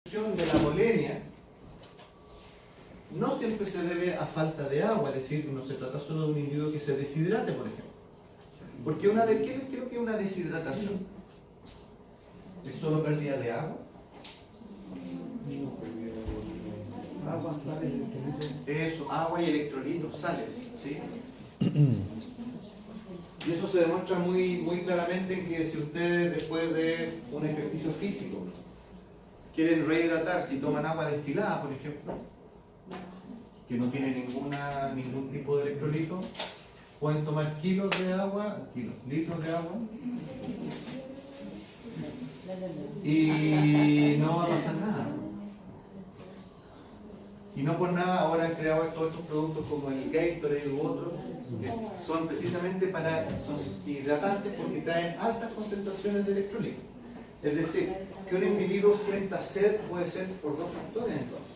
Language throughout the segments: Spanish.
De la volemia no siempre se debe a falta de agua, es decir, no se trata solo de un individuo que se deshidrate, por ejemplo. Porque ¿qué creo que es una deshidratación? ¿Es solo pérdida de agua? Agua, sales, electrolitos. Eso, agua y electrolitos, sales, ¿sí? Y eso se demuestra muy claramente en que si ustedes después de un ejercicio físico quieren rehidratarse y toman agua destilada, por ejemplo, que no tiene ningún tipo de electrolito, pueden tomar litros de agua, y no va a pasar nada. Y no por nada ahora han creado todos estos productos como el Gatorade u otros, que son precisamente son hidratantes porque traen altas concentraciones de electrolitos. Es decir, que un individuo sienta sed puede ser por dos factores entonces.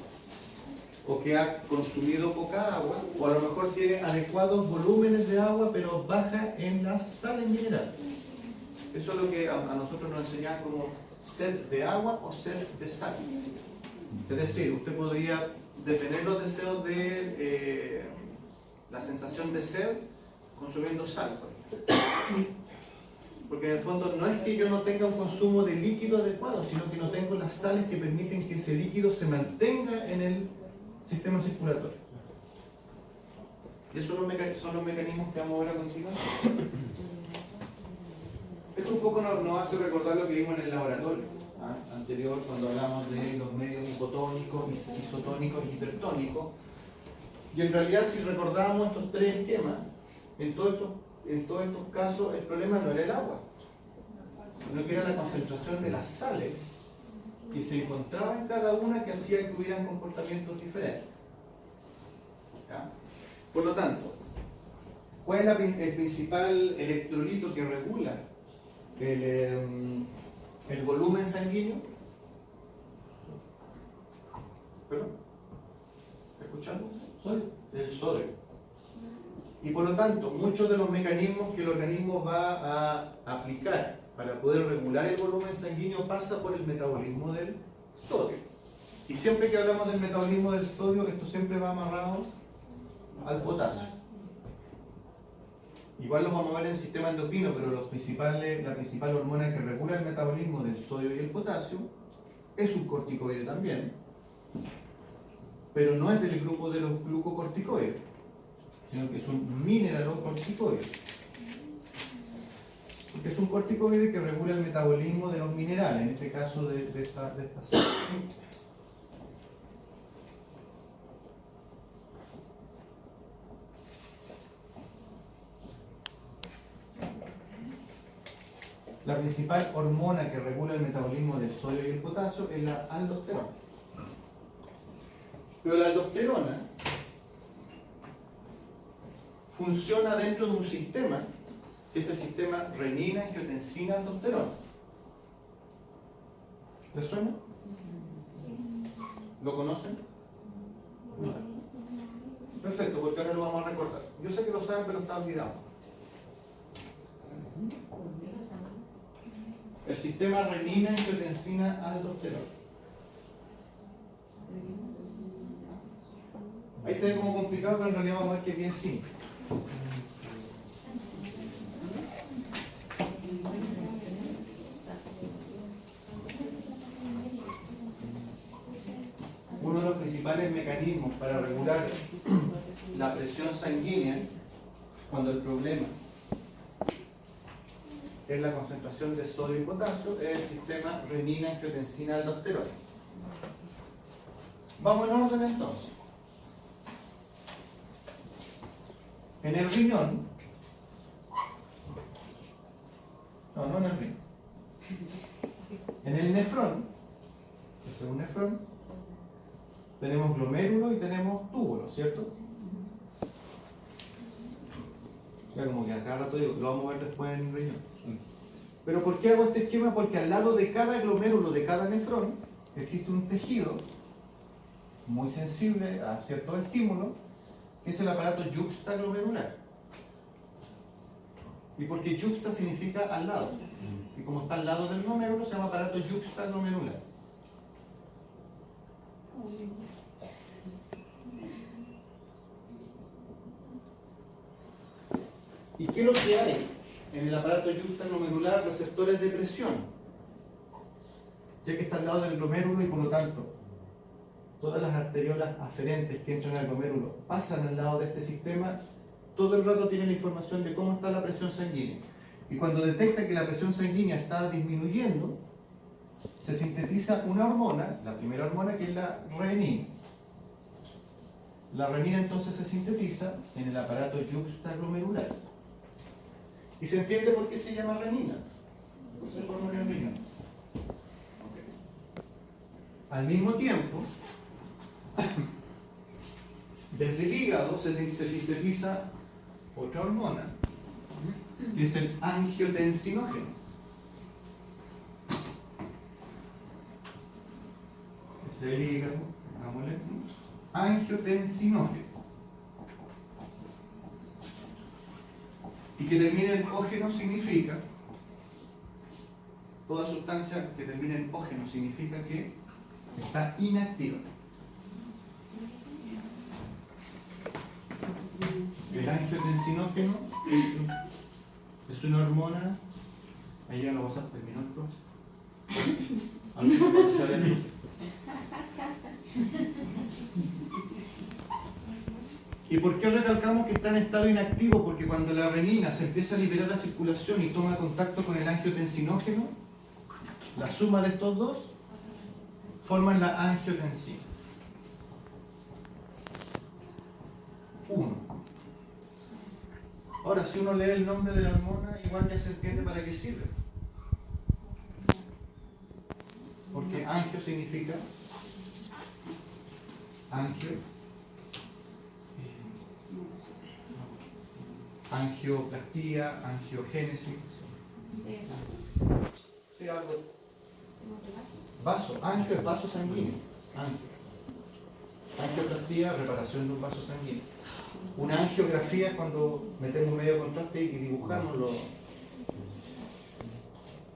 O que ha consumido poca agua, o a lo mejor tiene adecuados volúmenes de agua, pero baja en las sales minerales. Eso es lo que a nosotros nos enseñan como sed de agua o sed de sal. Es decir, usted podría detener los deseos de la sensación de sed consumiendo sal, por ejemplo. Porque en el fondo no es que yo no tenga un consumo de líquido adecuado, sino que no tengo las sales que permiten que ese líquido se mantenga en el sistema circulatorio. Y esos son los mecanismos que vamos a ver a continuación. Esto un poco nos hace recordar lo que vimos en el laboratorio anterior, cuando hablamos de los medios hipotónicos, isotónicos y hipertónicos. Y en realidad, si recordamos estos tres esquemas, en todos estos casos el problema no era el agua, sino que era la concentración de las sales que se encontraba en cada una, que hacía que hubieran comportamientos diferentes. ¿Ya? Por lo tanto, ¿cuál es el principal electrolito que regula el volumen sanguíneo? ¿Perdón? ¿Escuchando? El sodio. Y por lo tanto, muchos de los mecanismos que el organismo va a aplicar para poder regular el volumen sanguíneo pasa por el metabolismo del sodio. Y siempre que hablamos del metabolismo del sodio, esto siempre va amarrado al potasio. Igual lo vamos a ver en el sistema endocrino, pero la principal hormona que regula el metabolismo del sodio y el potasio es un corticoide también, pero no es del grupo de los glucocorticoides, sino que es un mineralocorticoide. Porque es un corticoide que regula el metabolismo de los minerales, en este caso de esta célula. La principal hormona que regula el metabolismo del sodio y el potasio es la aldosterona. Pero la aldosterona funciona dentro de un sistema, que es el sistema renina-angiotensina-aldosterona. ¿Les suena? ¿Lo conocen? No. Perfecto, porque ahora lo vamos a recordar. Yo sé que lo saben, pero está olvidado. El sistema renina-angiotensina-aldosterona. Ahí se ve como complicado, pero en realidad vamos a ver que es bien simple. Uno de los principales mecanismos para regular la presión sanguínea, cuando el problema es la concentración de sodio y potasio, es el sistema renina-angiotensina-aldosterona. Vamos en orden entonces. En el riñón, no en el riñón, en el nefrón, este es un nefrón, tenemos glomérulo y tenemos túbulo, ¿cierto? O sea, como que a cada rato digo, lo vamos a ver después en el riñón. Pero ¿por qué hago este esquema? Porque al lado de cada glomérulo, de cada nefrón, existe un tejido muy sensible a ciertos estímulos, que es el aparato yuxtaglomerular. ¿Y por qué yuxta significa al lado? Y como está al lado del glomérulo, se llama aparato yuxtaglomerular. ¿Qué es lo que hay? En el aparato yuxtaglomerular receptores de presión, ya que está al lado del glomérulo y por lo tanto todas las arteriolas aferentes que entran al glomérulo pasan al lado de este sistema, todo el rato tienen la información de cómo está la presión sanguínea. Y cuando detecta que la presión sanguínea está disminuyendo, se sintetiza una hormona, la primera hormona, que es la renina. La renina entonces se sintetiza en el aparato yuxtaglomerular. ¿Y se entiende por qué se llama renina? ¿Por qué se forma una renina? Okay. Al mismo tiempo, desde el hígado se sintetiza otra hormona, que es el angiotensinógeno. Es el hígado, hagámosle, angiotensinógeno. Y que termine en ógeno significa, toda sustancia que termine en ógeno significa que está inactiva. El angiotensinógeno es una hormona, ahí ya lo vas a terminar pronto. A ver si me puedes saber. ¿Y por qué recalcamos que está en estado inactivo? Porque cuando la renina se empieza a liberar la circulación y toma contacto con el angiotensinógeno, la suma de estos dos forman la angiotensina. 1. Ahora, si uno lee el nombre de la hormona, igual ya se entiende para qué sirve. Porque angio significa angioplastía, angiogénesis. Sí, algo. Vaso, angio es vaso sanguíneo. Angioplastía, reparación de un vaso sanguíneo. Una angiografía es cuando metemos medio contraste y dibujamos los.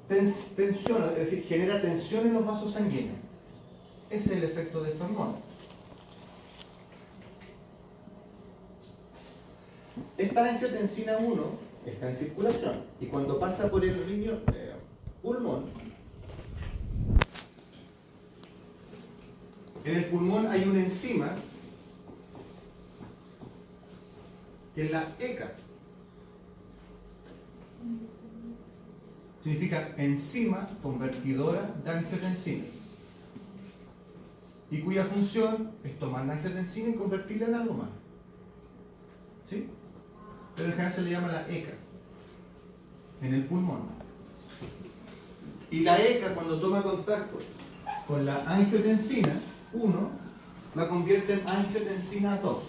Tensión, es decir, genera tensión en los vasos sanguíneos. Ese es el efecto de esta hormona. Esta angiotensina 1 está en circulación y cuando pasa por el riñón, pulmón, en el pulmón hay una enzima que es la ECA. Significa enzima convertidora de angiotensina, y cuya función es tomar la angiotensina y convertirla en algo más. ¿Sí? Pero en general se le llama la ECA en el pulmón. Y la ECA, cuando toma contacto con la angiotensina 1, la convierte en angiotensina 2.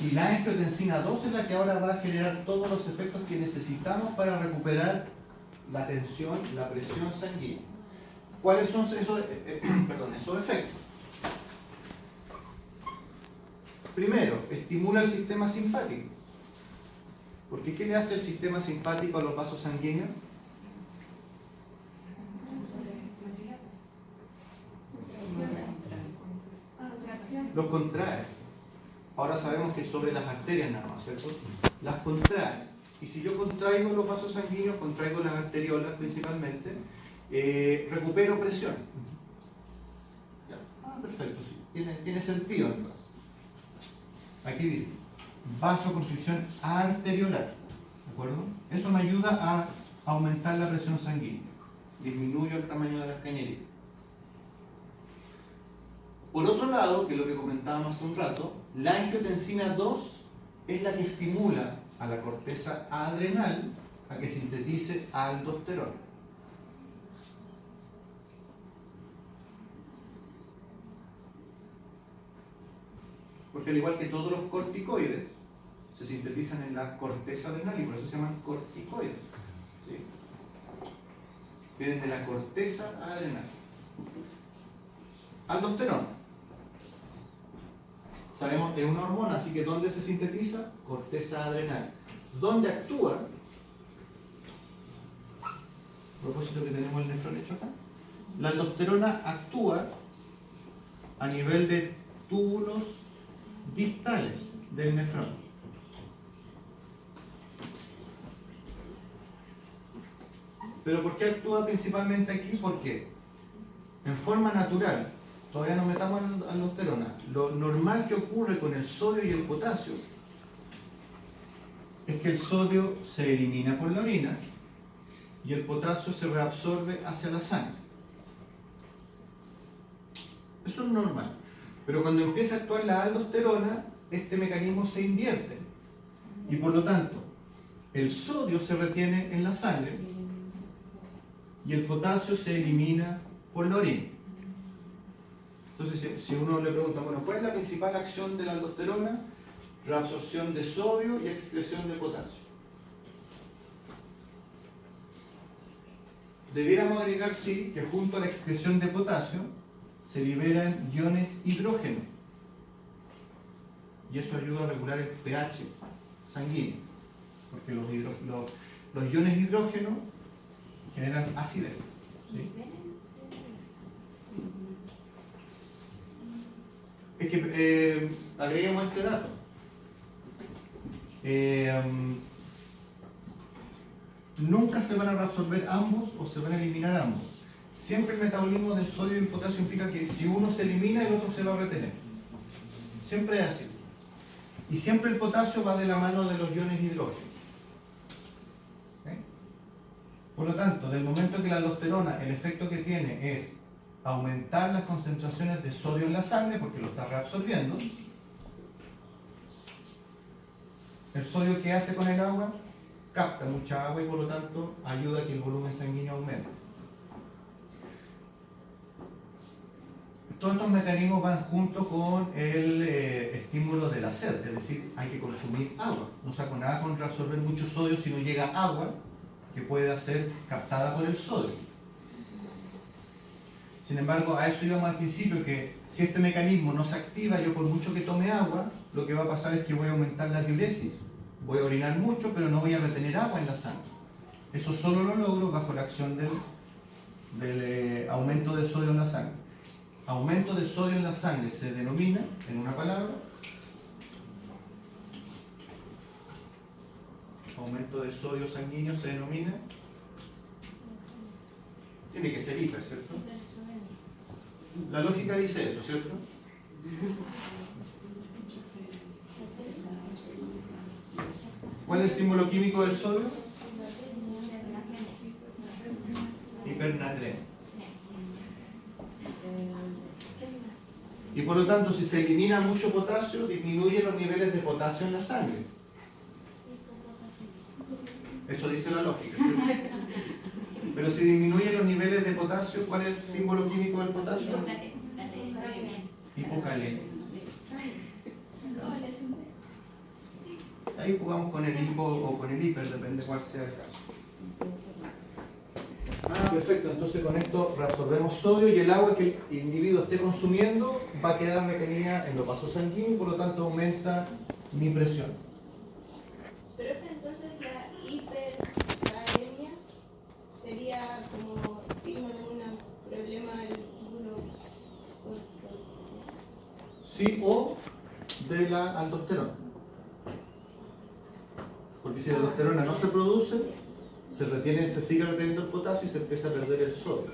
Y la angiotensina 2 es la que ahora va a generar todos los efectos que necesitamos para recuperar la tensión, la presión sanguínea. ¿Cuáles son esos efectos? Primero, estimula el sistema simpático. Porque ¿qué le hace el sistema simpático a los vasos sanguíneos? Los contrae. Ahora sabemos que es sobre las arterias nada más, ¿cierto? Las contrae. Y si yo contraigo los vasos sanguíneos, contraigo las arteriolas principalmente, recupero presión. Ya. Perfecto, sí. Tiene sentido entonces. Aquí dice, vasoconstricción arteriolar. ¿De acuerdo? Eso me ayuda a aumentar la presión sanguínea. Disminuyo el tamaño de las cañerías. Por otro lado, que es lo que comentábamos hace un rato, la angiotensina 2 es la que estimula a la corteza adrenal a que sintetice aldosterona. Porque al igual que todos los corticoides, se sintetizan en la corteza adrenal y por eso se llaman corticoides. ¿Sí? Vienen de la corteza adrenal. Aldosterona. Sabemos que es una hormona, así que ¿dónde se sintetiza? Corteza adrenal. ¿Dónde actúa? propósito que tenemos el nefrón hecho acá, la aldosterona actúa a nivel de túbulos distales del nefrón. ¿Pero por qué actúa principalmente aquí? Porque en forma natural, todavía no metamos aldosterona, lo normal que ocurre con el sodio y el potasio es que el sodio se elimina por la orina y el potasio se reabsorbe hacia la sangre. Eso es normal. Pero cuando empieza a actuar la aldosterona, este mecanismo se invierte. Y por lo tanto, el sodio se retiene en la sangre y el potasio se elimina por la orina. Entonces, si uno le pregunta, bueno, ¿cuál es la principal acción de la aldosterona? Reabsorción de sodio y excreción de potasio. Debiéramos agregar, sí, que junto a la excreción de potasio se liberan iones hidrógeno. Y eso ayuda a regular el pH sanguíneo. Porque los iones hidrógeno generan acidez. ¿Sí? Es que agreguemos este dato. Nunca se van a reabsorber ambos o se van a eliminar ambos. Siempre el metabolismo del sodio y el potasio implica que si uno se elimina, el otro se va a retener. Siempre es así. Y siempre el potasio va de la mano de los iones hidrógeno. ¿Okay? Por lo tanto, del momento que la aldosterona, el efecto que tiene es aumentar las concentraciones de sodio en la sangre, porque lo está reabsorbiendo, el sodio que hace con el agua capta mucha agua y por lo tanto ayuda a que el volumen sanguíneo aumente. Todos estos mecanismos van junto con el estímulo de la sed, es decir, hay que consumir agua. No saco nada con reabsorber mucho sodio si no llega agua que pueda ser captada por el sodio. Sin embargo, a eso íbamos al principio, que si este mecanismo no se activa, yo por mucho que tome agua, lo que va a pasar es que voy a aumentar la diuresis. Voy a orinar mucho, pero no voy a retener agua en la sangre. Eso solo lo logro bajo la acción del aumento de sodio en la sangre. Aumento de sodio en la sangre se denomina, en una palabra, aumento de sodio sanguíneo se denomina, tiene que ser hiper, ¿cierto? La lógica dice eso, ¿cierto? ¿Cuál es el símbolo químico del sodio? Hipernatremia. Y por lo tanto, si se elimina mucho potasio, disminuye los niveles de potasio en la sangre. Eso dice la lógica, ¿cierto? Pero si disminuye los niveles de potasio, ¿cuál es el símbolo químico del potasio? Hipocalemia. Ahí jugamos con el hipo o con el hiper, depende cuál sea el caso. Perfecto, entonces con esto reabsorbemos sodio y el agua que el individuo esté consumiendo va a quedar retenida en los vasos sanguíneos y por lo tanto aumenta mi presión. Pero entonces la hipercalemia sería como signo de un problema del túbulo corto. Sí, o de la aldosterona. Porque si la aldosterona no se produce, se sigue reteniendo el potasio y se empieza a perder el sodio.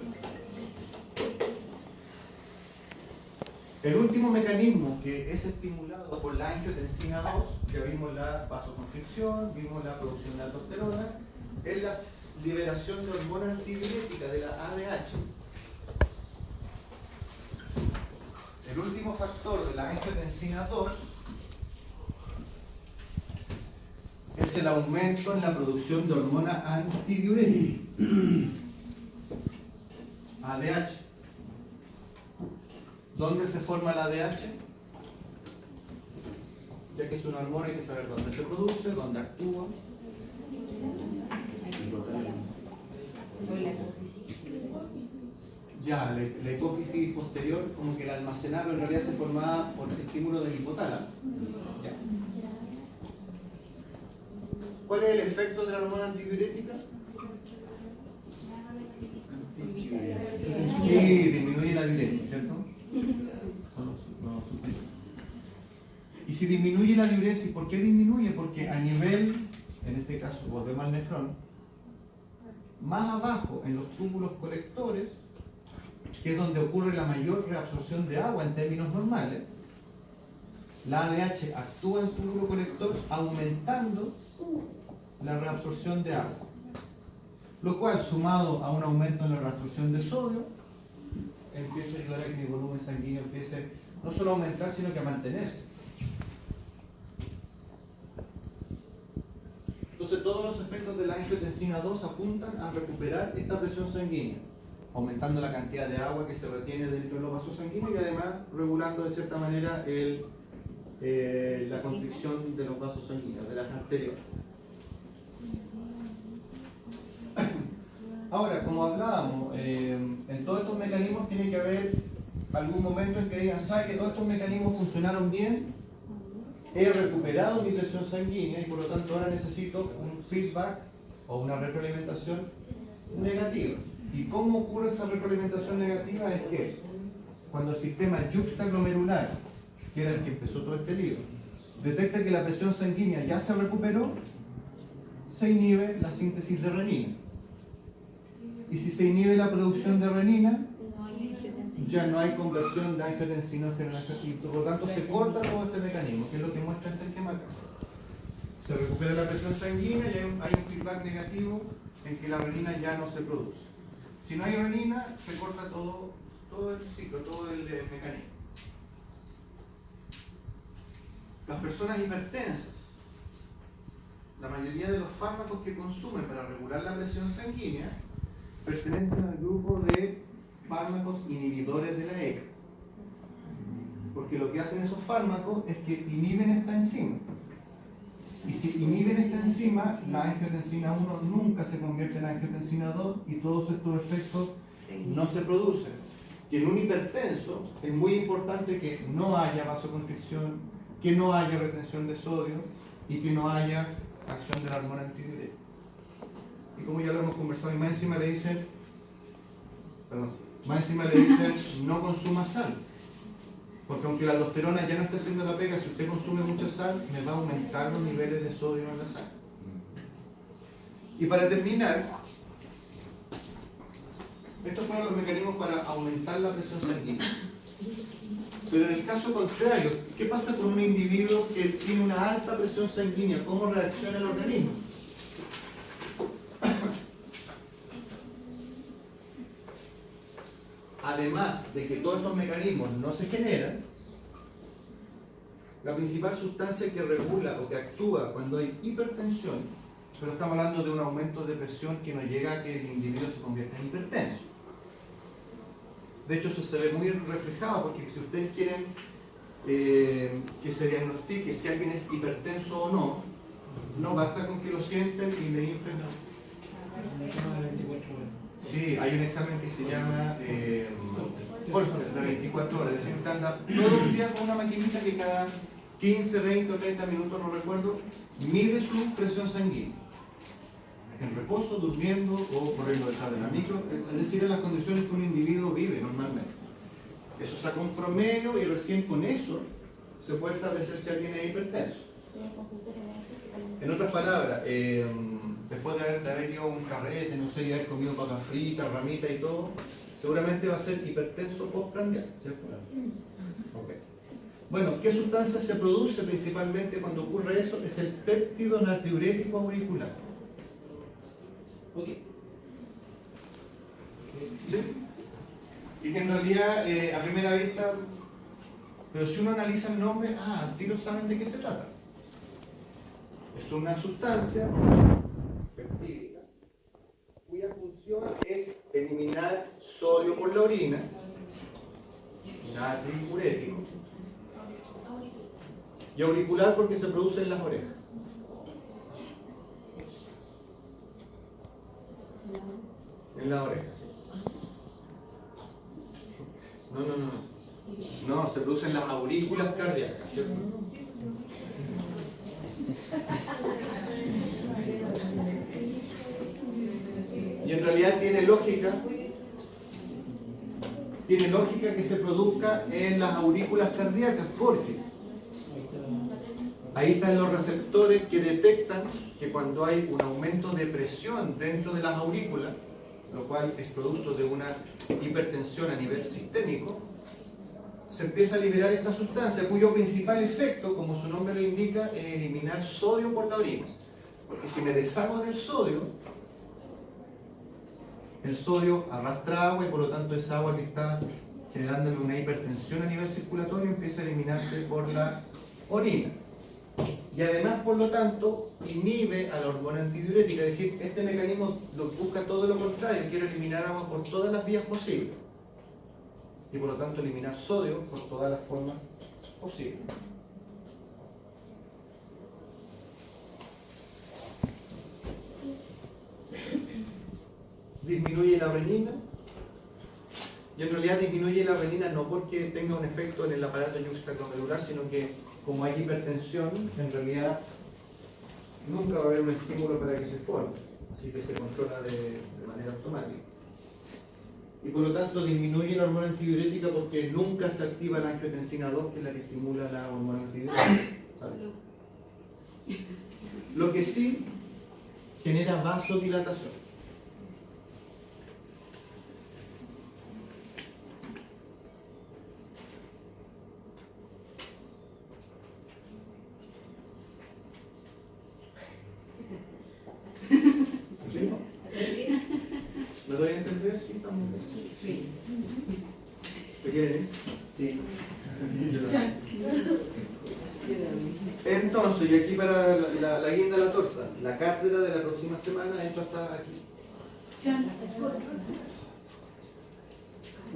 El último mecanismo que es estimulado por la angiotensina 2, ya vimos la vasoconstricción, vimos la producción de aldosterona, es la liberación de hormona antidiurética de la ADH. El último factor de la angiotensina 2 es el aumento en la producción de hormona antidiurética, ADH. ¿Dónde se forma la ADH? Ya que es una hormona hay que saber dónde se produce, dónde actúa. Ya, la hipófisis posterior como que la almacenaba, pero en realidad se formaba por el estímulo del hipotálamo. Ya. ¿Cuál es el efecto de la hormona antidiurética? Y si disminuye la diuresis, ¿por qué disminuye? Porque a nivel, en este caso volvemos al nefrón, más abajo en los túbulos colectores, que es donde ocurre la mayor reabsorción de agua en términos normales, la ADH actúa en el túbulo colector aumentando la reabsorción de agua, lo cual sumado a un aumento en la reabsorción de sodio empieza a ayudar a que mi volumen sanguíneo empiece no solo a aumentar sino que a mantenerse. Entonces todos los efectos de la angiotensina 2 apuntan a recuperar esta presión sanguínea, aumentando la cantidad de agua que se retiene dentro de los vasos sanguíneos y además regulando de cierta manera la constricción de los vasos sanguíneos, de las arterias. Ahora, como hablábamos, en todos estos mecanismos tiene que haber algún momento en que digan, ¿sabe que todos estos mecanismos funcionaron bien? He recuperado mi presión sanguínea y por lo tanto ahora necesito un feedback o una retroalimentación negativa. ¿Y cómo ocurre esa retroalimentación negativa? Es que cuando el sistema yuxtaglomerular, que era el que empezó todo este libro, detecta que la presión sanguínea ya se recuperó, se inhibe la síntesis de renina. Y si se inhibe la producción de renina, ya no hay conversión de angiotensinógeno en angiotensina, por lo tanto se corta todo este mecanismo, que es lo que muestra este esquema acá. Se recupera la presión sanguínea y hay un feedback negativo en que la renina ya no se produce. Si no hay renina, se corta todo el ciclo, todo el mecanismo. Las personas hipertensas, la mayoría de los fármacos que consumen para regular la presión sanguínea pertenecen al grupo de fármacos inhibidores de la ECA, porque lo que hacen esos fármacos es que inhiben esta enzima, y si inhiben esta enzima, la angiotensina 1 nunca se convierte en angiotensina 2 y todos estos efectos no se producen. Y en un hipertenso es muy importante que no haya vasoconstricción, que no haya retención de sodio y que no haya acción de la hormona antidiurética. Y como ya lo hemos conversado, y más encima le dicen, no consuma sal. Porque aunque la aldosterona ya no está haciendo la pega, si usted consume mucha sal, me va a aumentar los niveles de sodio en la sangre. Y para terminar, estos fueron los mecanismos para aumentar la presión sanguínea. Pero en el caso contrario, ¿qué pasa con un individuo que tiene una alta presión sanguínea? ¿Cómo reacciona el organismo? Además de que todos estos mecanismos no se generan, la principal sustancia que regula o que actúa cuando hay hipertensión, pero estamos hablando de un aumento de presión que no llega a que el individuo se convierta en hipertenso. De hecho, eso se ve muy reflejado porque si ustedes quieren que se diagnostique si alguien es hipertenso o no, no basta con que lo sienten y le inflen. Sí, hay un examen que se llama Holter, de 24 horas, es decir, usted anda todos los días con una maquinita que cada 15, 20 o 30 minutos, no recuerdo, mide su presión sanguínea. En reposo, durmiendo o corriendo detrás de la micro, es decir, en las condiciones que un individuo vive normalmente. Eso saca un promedio y recién con eso se puede establecer si alguien es hipertenso. En otras palabras, después de haber ido a un carrete, no sé, y haber comido papas fritas, ramitas y todo, seguramente va a ser hipertenso postprandial, ¿cierto? Okay. Bueno, ¿qué sustancia se produce principalmente cuando ocurre eso? Es el péptido natriurético auricular. ¿Sí? Y que en realidad, a primera vista, pero si uno analiza el nombre, al tiro saben de qué se trata. Es una sustancia peptídica cuya función es eliminar sodio por la orina, natriurético, y auricular porque se produce en las orejas. En las orejas. No, se producen las aurículas cardíacas, ¿cierto? Y en realidad tiene lógica que se produzca en las aurículas cardíacas, porque Ahí están los receptores que detectan que cuando hay un aumento de presión dentro de las aurículas, lo cual es producto de una hipertensión a nivel sistémico, se empieza a liberar esta sustancia cuyo principal efecto, como su nombre lo indica, es eliminar sodio por la orina. Porque si me deshago del sodio, el sodio arrastra agua y por lo tanto esa agua que está generándome una hipertensión a nivel circulatorio empieza a eliminarse por la orina. Y además, por lo tanto, inhibe a la hormona antidiurética, es decir, este mecanismo busca todo lo contrario, quiere eliminar agua por todas las vías posibles. Y por lo tanto eliminar sodio por todas las formas posibles. Disminuye la renina, y en realidad disminuye la renina no porque tenga un efecto en el aparato yuxtaglomerular, sino que como hay hipertensión, en realidad nunca va a haber un estímulo para que se forme, así que se controla de manera automática. Y por lo tanto disminuye la hormona antidiurética porque nunca se activa la angiotensina 2, que es la que estimula la hormona antidiurética. ¿Sabe? Lo que sí genera vasodilatación. ¿Me doy a entender? Sí, estamos bien. Sí. ¿Se quieren ir? Sí. Entonces, y aquí para la guinda de la torta, la cátedra de la próxima semana, esto está aquí.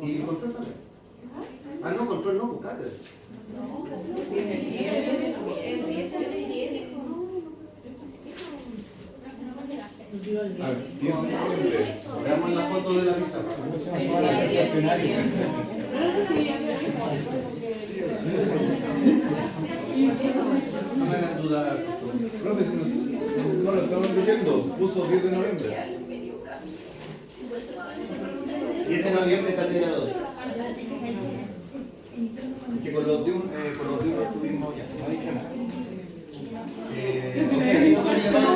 Y control también. Ah, no, control no, cátedra. A ver, 10 de noviembre. Veamos la foto de la pizarra. No me hagan dudar. Profe, no lo estamos leyendo. Puso 10 de noviembre. 10 de noviembre está terminado. Que con los de uno estuvimos ya, no ha dicho nada. Ok,